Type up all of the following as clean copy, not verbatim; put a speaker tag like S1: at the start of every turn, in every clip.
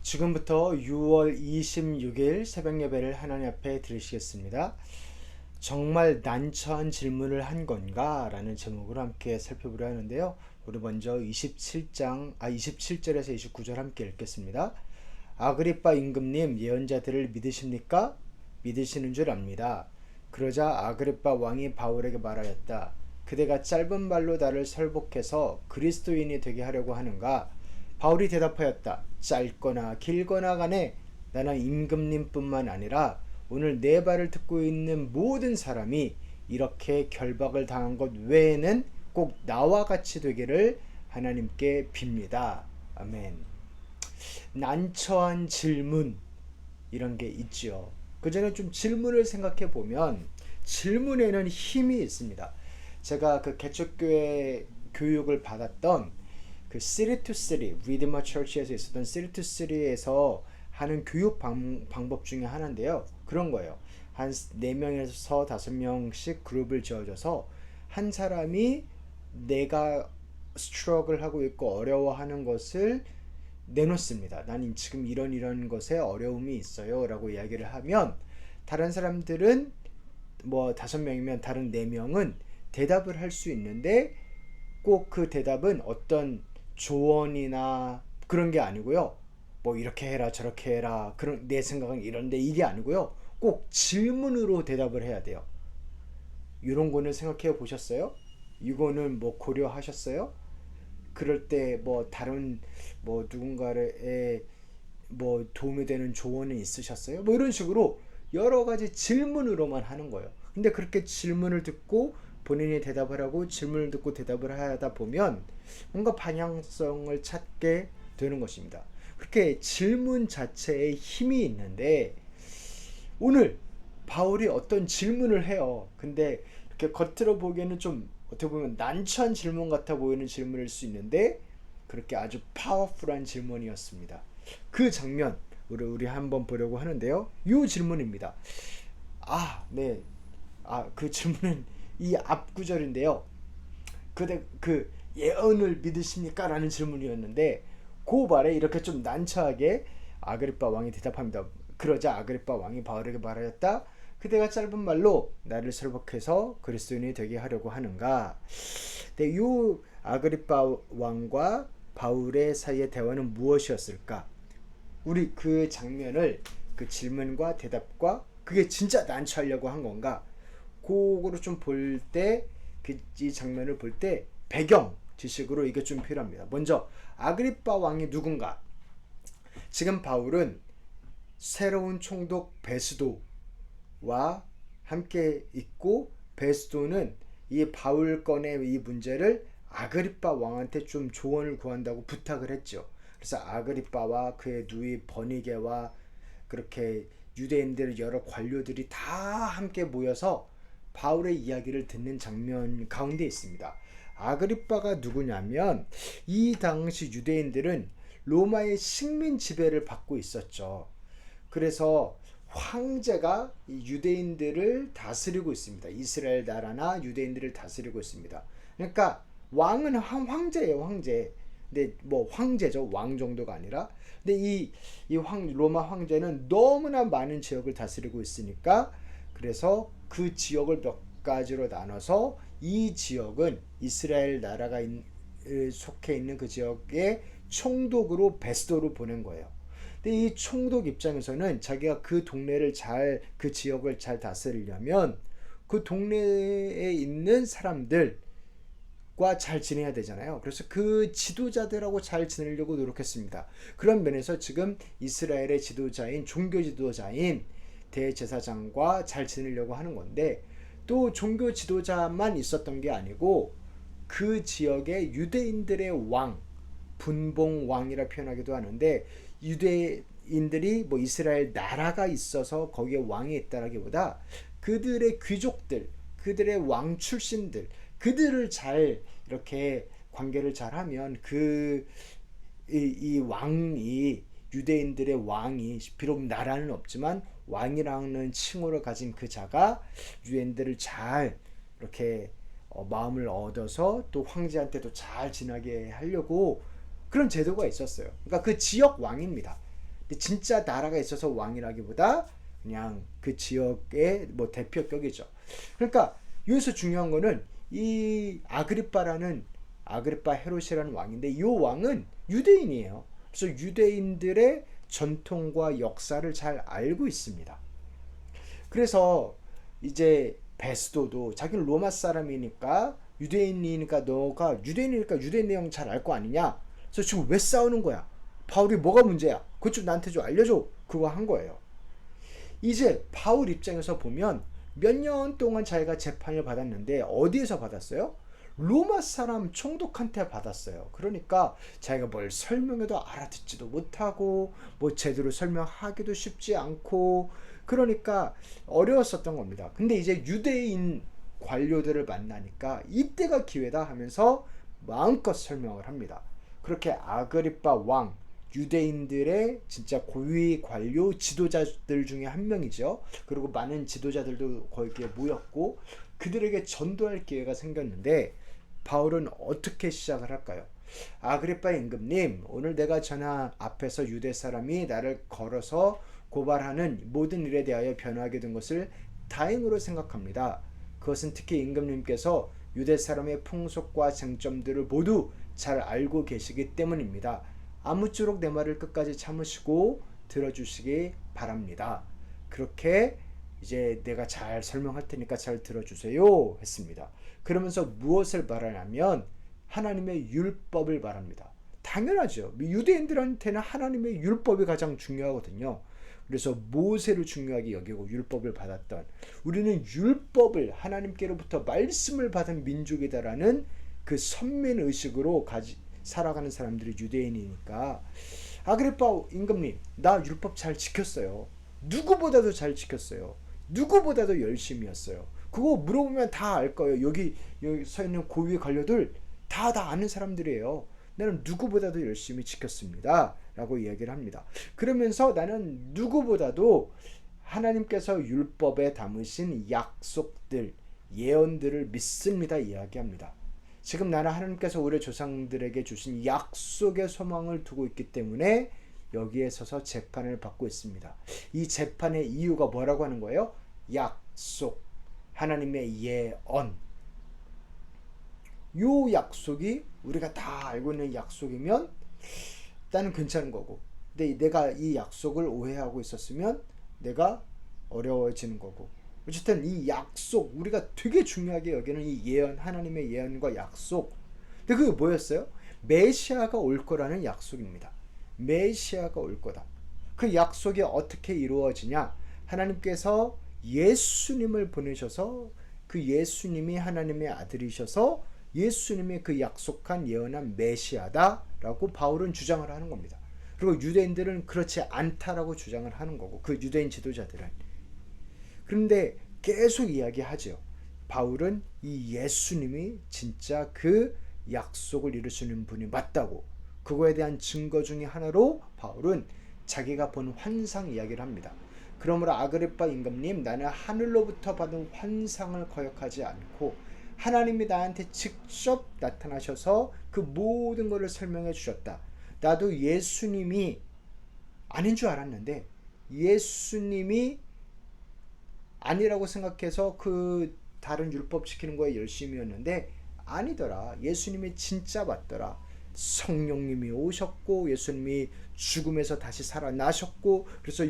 S1: 지금부터 6월 26일 새벽 예배를 하나님 앞에 드리시겠습니다. 정말 난처한 질문을 한 건가? 라는 제목으로 함께 살펴보려 하는데요. 우리 먼저 27절에서 29절 함께 읽겠습니다. 아그리빠 임금님, 예언자들을 믿으십니까? 믿으시는 줄 압니다. 그러자 아그리빠 왕이 바울에게 말하였다. 그대가 짧은 말로 나를 설복해서 그리스도인이 되게 하려고 하는가? 바울이 대답하였다. 짧거나 길거나 간에 나는 임금님뿐만 아니라 오늘 내 말을 듣고 있는 모든 사람이 이렇게 결박을 당한 것 외에는 꼭 나와 같이 되기를 하나님께 빕니다. 아멘. 난처한 질문, 이런 게 있죠. 그 전에 좀 질문을 생각해 보면 질문에는 힘이 있습니다. 제가 그 개척교회 교육을 받았던 그 3-3 리드머 처치에서 있었던 3-3에서 하는 교육 방법 중에 하나인데요. 그런 거예요. 한 4명에서 5명씩 그룹을 지어줘서 한 사람이 내가 스트러글 하고 있고 어려워하는 것을 내놓습니다. 나는 지금 이런 것에 어려움이 있어요 라고 이야기를 하면 다른 사람들은 뭐 5명이면 다른 4명은 대답을 할 수 있는데 꼭 그 대답은 어떤 조언이나 그런 게 아니고요. 뭐 이렇게 해라 저렇게 해라 그런 내 생각은 이런데 이게 아니고요. 꼭 질문으로 대답을 해야 돼요. 이런 거는 생각해 보셨어요? 이거는 뭐 고려하셨어요? 그럴 때 뭐 다른 뭐 누군가의 뭐 도움이 되는 조언은 있으셨어요? 뭐 이런 식으로 여러 가지 질문으로만 하는 거예요. 근데 그렇게 질문을 듣고 본인이 대답을 하고 질문을 듣고 대답을 하다 보면 뭔가 방향성을 찾게 되는 것입니다. 그렇게 질문 자체에 힘이 있는데 오늘 바울이 어떤 질문을 해요. 근데 이렇게 겉으로 보기에는 좀 어떻게 보면 난처한 질문 같아 보이는 질문일 수 있는데 그렇게 아주 파워풀한 질문이었습니다. 그 장면 우리 한번 보려고 하는데요. 이 질문입니다. 네. 그 질문은 이 앞 구절인데요. 그 예언을 믿으십니까? 라는 질문이었는데 그 말에 이렇게 좀 난처하게 아그리빠 왕이 대답합니다. 그러자 아그리빠 왕이 바울에게 말하였다. 그대가 짧은 말로 나를 설복해서 그리스도인이 되게 하려고 하는가? 이 아그리빠 왕과 바울의 사이의 대화는 무엇이었을까? 우리 그 장면을 그 질문과 대답과 그게 진짜 난처하려고 한 건가? 그거를 좀 볼 때, 이 장면을 볼 때 배경 지식으로 이게 좀 필요합니다. 먼저 아그리빠 왕이 누군가? 지금 바울은 새로운 총독 베스도와 함께 있고 베스도는 이 바울 건의 이 문제를 아그리빠 왕한테 좀 조언을 구한다고 부탁을 했죠. 그래서 아그리빠와 그의 누이 버니게와 그렇게 유대인들 여러 관료들이 다 함께 모여서 바울의 이야기를 듣는 장면 가운데 있습니다. 아그리빠가 누구냐면 이 당시 유대인들은 로마의 식민 지배를 받고 있었죠. 그래서 황제가 유대인들을 다스리고 있습니다. 이스라엘 나라나 유대인들을 다스리고 있습니다. 그러니까 왕은 황제예요, 황제. 근데 뭐 황제죠, 왕 정도가 아니라. 근데 로마 황제는 너무나 많은 지역을 다스리고 있으니까 그래서 그 지역을 몇 가지로 나눠서 이 지역은 이스라엘 나라가 속해 있는 그 지역의 총독으로 베스도로 보낸 거예요. 근데 이 총독 입장에서는 자기가 그 동네를 그 지역을 잘 다스리려면 그 동네에 있는 사람들과 잘 지내야 되잖아요. 그래서 그 지도자들하고 잘 지내려고 노력했습니다. 그런 면에서 지금 이스라엘의 지도자인 종교 지도자인 대제사장과 잘 지내려고 하는 건데 또 종교 지도자만 있었던 게 아니고 그 지역의 유대인들의 왕, 분봉왕이라 표현하기도 하는데 유대인들이 뭐 이스라엘 나라가 있어서 거기에 왕이 있다라기보다 그들의 귀족들, 그들의 왕 출신들, 그들을 잘 이렇게 관계를 잘 하면 이 왕이 유대인들의 왕이 비록 나라는 없지만 왕이라는 칭호를 가진 그 자가 유대인들을 잘 이렇게 마음을 얻어서 또 황제한테도 잘 지나게 하려고 그런 제도가 있었어요. 그러니까 그 지역 왕입니다. 근데 진짜 나라가 있어서 왕이라기보다 그냥 그 지역의 뭐 대표격이죠. 그러니까 여기서 중요한 거는 이 아그리파 헤롯이라는 왕인데 이 왕은 유대인이에요. 그래서 유대인들의 전통과 역사를 잘 알고 있습니다. 그래서 이제 베스도도 자기는 로마 사람이니까 너가 유대인이니까 유대인 내용 잘 알 거 아니냐. 그래서 지금 왜 싸우는 거야? 바울이 뭐가 문제야? 그것 좀 나한테 좀 알려줘. 그거 한 거예요. 이제 바울 입장에서 보면 몇 년 동안 자기가 재판을 받았는데 어디에서 받았어요? 로마 사람 총독한테 받았어요. 그러니까 자기가 뭘 설명해도 알아듣지도 못하고 뭐 제대로 설명하기도 쉽지 않고 그러니까 어려웠었던 겁니다. 근데 이제 유대인 관료들을 만나니까 이때가 기회다 하면서 마음껏 설명을 합니다. 그렇게 아그리파 왕, 유대인들의 진짜 고위 관료 지도자들 중에 한 명이죠. 그리고 많은 지도자들도 거기에 모였고 그들에게 전도할 기회가 생겼는데 바울은 어떻게 시작을 할까요? 아그리파 임금님, 오늘 내가 전하 앞에서 유대 사람이 나를 걸어서 고발하는 모든 일에 대하여 변호하게 된 것을 다행으로 생각합니다. 그것은 특히 임금님께서 유대 사람의 풍속과 쟁점들을 모두 잘 알고 계시기 때문입니다. 아무쪼록 내 말을 끝까지 참으시고 들어주시기 바랍니다. 그렇게 이제 내가 잘 설명할 테니까 잘 들어주세요 했습니다. 그러면서 무엇을 말하냐면 하나님의 율법을 말합니다. 당연하죠. 유대인들한테는 하나님의 율법이 가장 중요하거든요. 그래서 모세를 중요하게 여기고 율법을 받았던 우리는 율법을 하나님께로부터 말씀을 받은 민족이다라는 그 선민의식으로 살아가는 사람들이 유대인이니까 아그리파 임금님 나 율법 잘 지켰어요. 누구보다도 잘 지켰어요. 누구보다도 열심히 했어요. 그거 물어보면 다 알 거예요. 여기 서 있는 고위 관료들 다 아는 사람들이에요. 나는 누구보다도 열심히 지켰습니다. 라고 이야기를 합니다. 그러면서 나는 누구보다도 하나님께서 율법에 담으신 약속들, 예언들을 믿습니다. 이야기합니다. 지금 나는 하나님께서 우리 조상들에게 주신 약속의 소망을 두고 있기 때문에 여기에 서서 재판을 받고 있습니다. 이 재판의 이유가 뭐라고 하는 거예요? 약속, 하나님의 예언. 요 약속이 우리가 다 알고 있는 약속이면 나는 괜찮은 거고, 근데 내가 이 약속을 오해하고 있었으면 내가 어려워지는 거고. 어쨌든 이 약속, 우리가 되게 중요하게 여기는 이 예언, 하나님의 예언과 약속. 근데 그게 뭐였어요? 메시아가 올 거라는 약속입니다. 메시아가 올 거다. 그 약속이 어떻게 이루어지냐? 하나님께서 예수님을 보내셔서 그 예수님이 하나님의 아들이셔서 예수님이 그 약속한 예언한 메시아다라고 바울은 주장을 하는 겁니다. 그리고 유대인들은 그렇지 않다라고 주장을 하는 거고, 그 유대인 지도자들은. 그런데 계속 이야기하죠. 바울은 이 예수님이 진짜 그 약속을 이루시는 분이 맞다고, 그거에 대한 증거 중에 하나로 바울은 자기가 본 환상 이야기를 합니다. 그러므로 아그리파 임금님, 나는 하늘로부터 받은 환상을 거역하지 않고 하나님이 나한테 직접 나타나셔서 그 모든 것을 설명해 주셨다. 나도 예수님이 아닌 줄 알았는데 예수님이 아니라고 생각해서 그 다른 율법 지키는 거에 열심이었는데 아니더라. 예수님이 진짜 맞더라. 성령님이 오셨고 예수님이 죽음에서 다시 살아나셨고, 그래서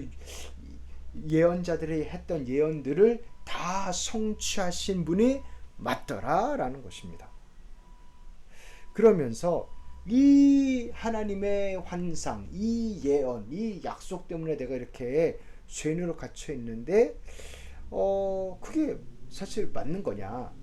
S1: 예언자들이 했던 예언들을 다 성취하신 분이 맞더라 라는 것입니다. 그러면서 이 하나님의 환상, 이 예언, 이 약속 때문에 내가 이렇게 죄인으로 갇혀 있는데 그게 사실 맞는 거냐?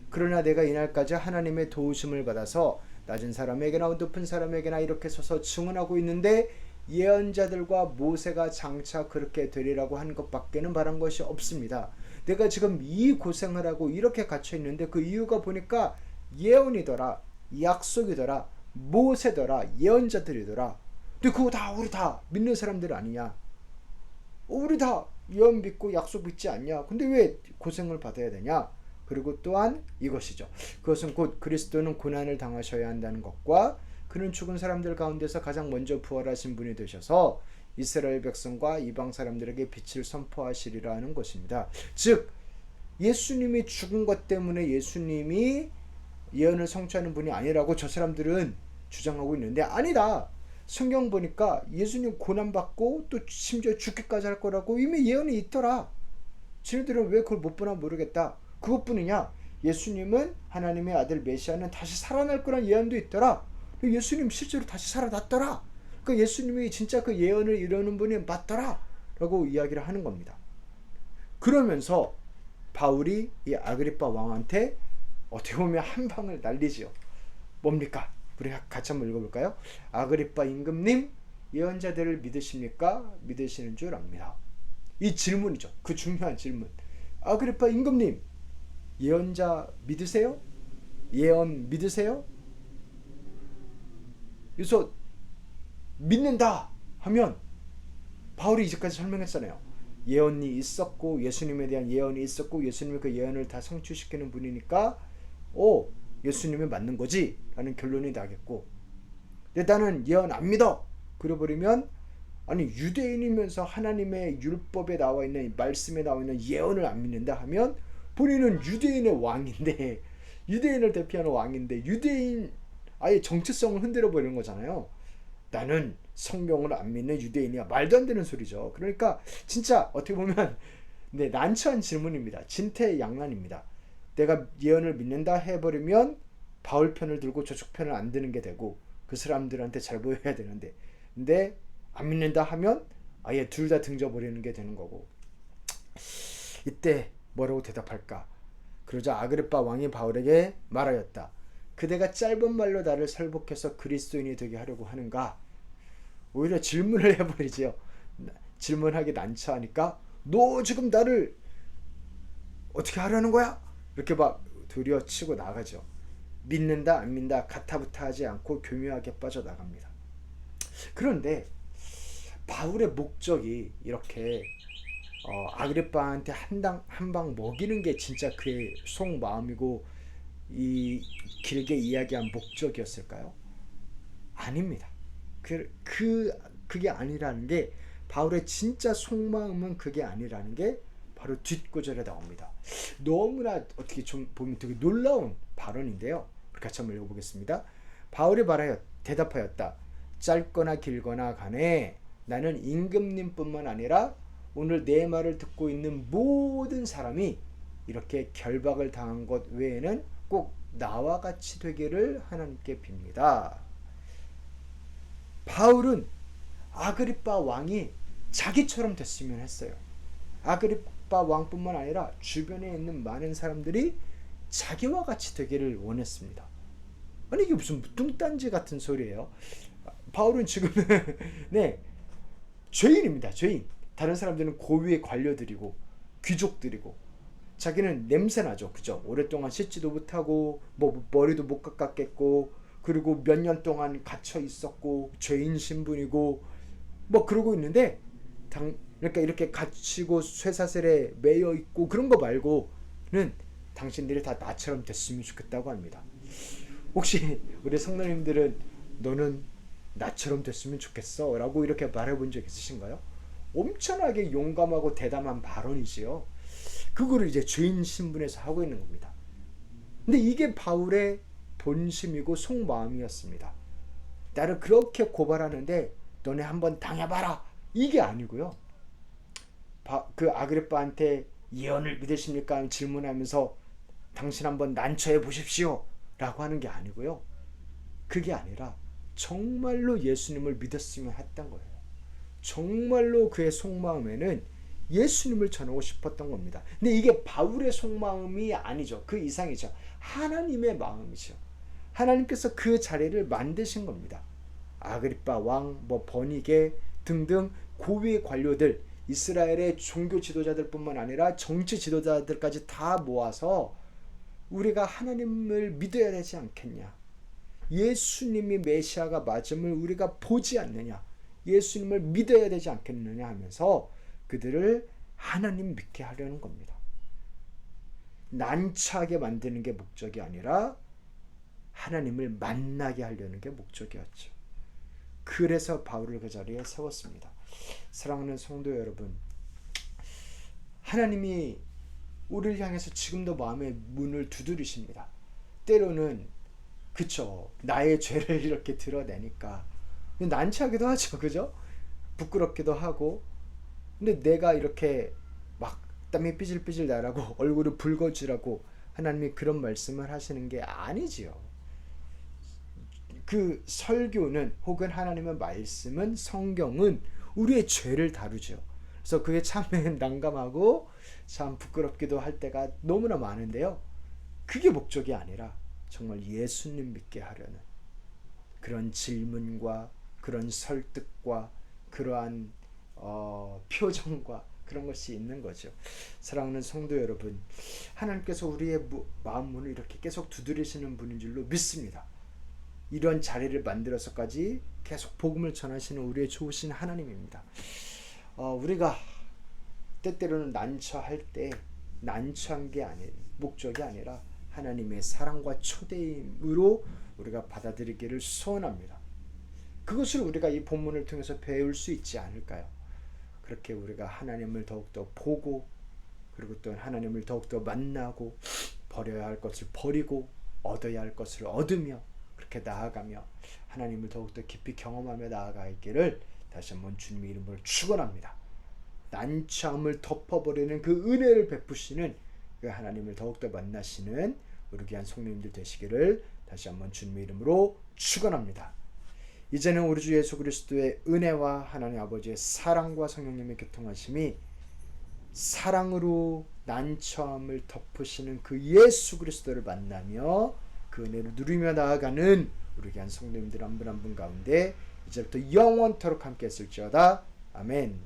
S1: 그러나 내가 이날까지 하나님의 도우심을 받아서 낮은 사람에게나 높은 사람에게나 이렇게 서서 증언하고 있는데 예언자들과 모세가 장차 그렇게 되리라고 한 것밖에는 바란 것이 없습니다. 내가 지금 이 고생을 하고 이렇게 갇혀 있는데 그 이유가 보니까 예언이더라, 약속이더라, 모세더라, 예언자들이더라. 근데 그거 다 우리 다 믿는 사람들 아니냐? 우리 다 예언 믿고 약속 믿지 않냐? 근데 왜 고생을 받아야 되냐? 그리고 또한 이것이죠. 그것은 곧 그리스도는 고난을 당하셔야 한다는 것과 그는 죽은 사람들 가운데서 가장 먼저 부활하신 분이 되셔서 이스라엘 백성과 이방 사람들에게 빛을 선포하시리라 하는 것입니다. 즉 예수님이 죽은 것 때문에 예수님이 예언을 성취하는 분이 아니라고 저 사람들은 주장하고 있는데, 아니다. 성경 보니까 예수님 고난받고 또 심지어 죽기까지 할 거라고 이미 예언이 있더라. 지네들은 왜 그걸 못 보나 모르겠다. 그것뿐이냐? 예수님은 하나님의 아들 메시아는 다시 살아날 거란 예언도 있더라. 예수님 실제로 다시 살아났더라. 그러니까 예수님이 진짜 그 예언을 이루는 분이 맞더라 라고 이야기를 하는 겁니다. 그러면서 바울이 이 아그리파 왕한테 어떻게 보면 한 방을 날리지요. 뭡니까? 우리 같이 한번 읽어볼까요? 아그리파 임금님, 예언자들을 믿으십니까? 믿으시는 줄 압니다. 이 질문이죠. 그 중요한 질문. 아그리파 임금님, 예언자 믿으세요? 예언 믿으세요? 그래서 믿는다 하면 바울이 이제까지 설명했잖아요. 예언이 있었고 예수님에 대한 예언이 있었고 예수님이 그 예언을 다 성취시키는 분이니까 예수님이 맞는 거지 라는 결론이 나겠고, 근데 나는 예언 안 믿어 그래버리면, 아니 유대인이면서 하나님의 율법에 나와 있는 말씀에 나와 있는 예언을 안 믿는다 하면 본인은 유대인의 왕인데, 유대인을 대표하는 왕인데 유대인 아예 정체성을 흔들어 버리는 거잖아요. 나는 성경을 안 믿는 유대인이야. 말도 안 되는 소리죠. 그러니까 진짜 어떻게 보면 난처한 질문입니다. 진퇴양난입니다. 내가 예언을 믿는다 해버리면 바울 편을 들고 저쪽 편을 안 드는 게 되고 그 사람들한테 잘 보여야 되는데, 근데 안 믿는다 하면 아예 둘 다 등져버리는 게 되는 거고, 이때 뭐라고 대답할까? 그러자 아그리파 왕이 바울에게 말하였다. 그대가 짧은 말로 나를 설복해서 그리스도인이 되게 하려고 하는가? 오히려 질문을 해버리지요. 질문하기 난처하니까 너 지금 나를 어떻게 하려는 거야? 이렇게 막 도리어 치고 나가죠. 믿는다 안 믿는다 가타부타하지 않고 교묘하게 빠져나갑니다. 그런데 바울의 목적이 이렇게 아그리파한테 한 방 먹이는 게 진짜 그의 속마음이고 이 길게 이야기한 목적이었을까요? 아닙니다. 그게 아니라는 게, 바울의 진짜 속마음은 그게 아니라는 게 바로 뒷구절에 나옵니다. 너무나 어떻게 좀 보면 되게 놀라운 발언인데요. 같이 한번 읽어보겠습니다. 바울이 대답하였다. 짧거나 길거나 간에 나는 임금님뿐만 아니라 오늘 내 말을 듣고 있는 모든 사람이 이렇게 결박을 당한 것 외에는 꼭 나와 같이 되기를 하나님께 빕니다. 바울은 아그리파 왕이 자기처럼 됐으면 했어요. 아그리파 왕뿐만 아니라 주변에 있는 많은 사람들이 자기와 같이 되기를 원했습니다. 아니 이게 무슨 뚱딴지 같은 소리예요. 바울은 지금 죄인입니다. 죄인. 다른 사람들은 고위의 관료들이고 귀족들이고, 자기는 냄새나죠. 그죠? 오랫동안 씻지도 못하고 머리도 못 깎았겠고, 그리고 몇 년 동안 갇혀 있었고 죄인 신분이고 그러고 있는데, 그러니까 이렇게 갇히고 쇠사슬에 매여 있고 그런 거 말고는 당신들이 다 나처럼 됐으면 좋겠다고 합니다. 혹시 우리 성도님들은 너는 나처럼 됐으면 좋겠어 라고 이렇게 말해본 적 있으신가요? 엄청나게 용감하고 대담한 발언이지요. 그거를 이제 죄인 신분에서 하고 있는 겁니다. 근데 이게 바울의 본심이고 속마음이었습니다. 나를 그렇게 고발하는데 너네 한번 당해봐라, 이게 아니고요. 그 아그리파한테 예언을 믿으십니까? 질문하면서 당신 한번 난처해 보십시오 라고 하는 게 아니고요. 그게 아니라 정말로 예수님을 믿었으면 했던 거예요. 정말로 그의 속마음에는 예수님을 전하고 싶었던 겁니다. 근데 이게 바울의 속마음이 아니죠. 그 이상이죠. 하나님의 마음이죠. 하나님께서 그 자리를 만드신 겁니다. 아그리파 왕, 버니게 등등 고위 관료들, 이스라엘의 종교 지도자들뿐만 아니라 정치 지도자들까지 다 모아서 우리가 하나님을 믿어야 되지 않겠냐, 예수님이 메시아가 맞음을 우리가 보지 않느냐, 예수님을 믿어야 되지 않겠느냐 하면서 그들을 하나님 믿게 하려는 겁니다. 난처하게 만드는 게 목적이 아니라 하나님을 만나게 하려는 게 목적이었죠. 그래서 바울을 그 자리에 세웠습니다. 사랑하는 성도 여러분, 하나님이 우리를 향해서 지금도 마음의 문을 두드리십니다. 때로는 그쵸, 나의 죄를 이렇게 드러내니까 난처하기도 하죠. 그죠? 부끄럽기도 하고. 근데 내가 이렇게 막 땀이 삐질삐질 나라고 얼굴이 붉어지라고 하나님이 그런 말씀을 하시는 게 아니지요. 그 설교는 혹은 하나님의 말씀은, 성경은 우리의 죄를 다루죠. 그래서 그게 참 난감하고 참 부끄럽기도 할 때가 너무나 많은데요. 그게 목적이 아니라 정말 예수님 믿게 하려는 그런 질문과 그런 설득과 그러한 표정과 그런 것이 있는 거죠. 사랑하는 성도 여러분, 하나님께서 우리의 마음 문을 이렇게 계속 두드리시는 분인 줄로 믿습니다. 이런 자리를 만들어서까지 계속 복음을 전하시는 우리의 좋으신 하나님입니다. 우리가 때때로는 난처할 때 난처한 게 목적이 아니라 하나님의 사랑과 초대임으로 우리가 받아들이기를 소원합니다. 그것을 우리가 이 본문을 통해서 배울 수 있지 않을까요? 그렇게 우리가 하나님을 더욱더 보고, 그리고 또 하나님을 더욱더 만나고, 버려야 할 것을 버리고 얻어야 할 것을 얻으며 그렇게 나아가며 하나님을 더욱더 깊이 경험하며 나아가기를 다시 한번 주님의 이름으로 축원합니다. 난처함을 덮어버리는 그 은혜를 베푸시는 그 하나님을 더욱더 만나시는 우리 귀한 성도님들 되시기를 다시 한번 주님의 이름으로 축원합니다. 이제는 우리 주 예수 그리스도의 은혜와 하나님 아버지의 사랑과 성령님의 교통하심이, 사랑으로 난처함을 덮으시는 그 예수 그리스도를 만나며 그 은혜를 누리며 나아가는 우리 귀한 성도님들 한 분 한 분 가운데 이제부터 영원토록 함께 했을지어다. 아멘.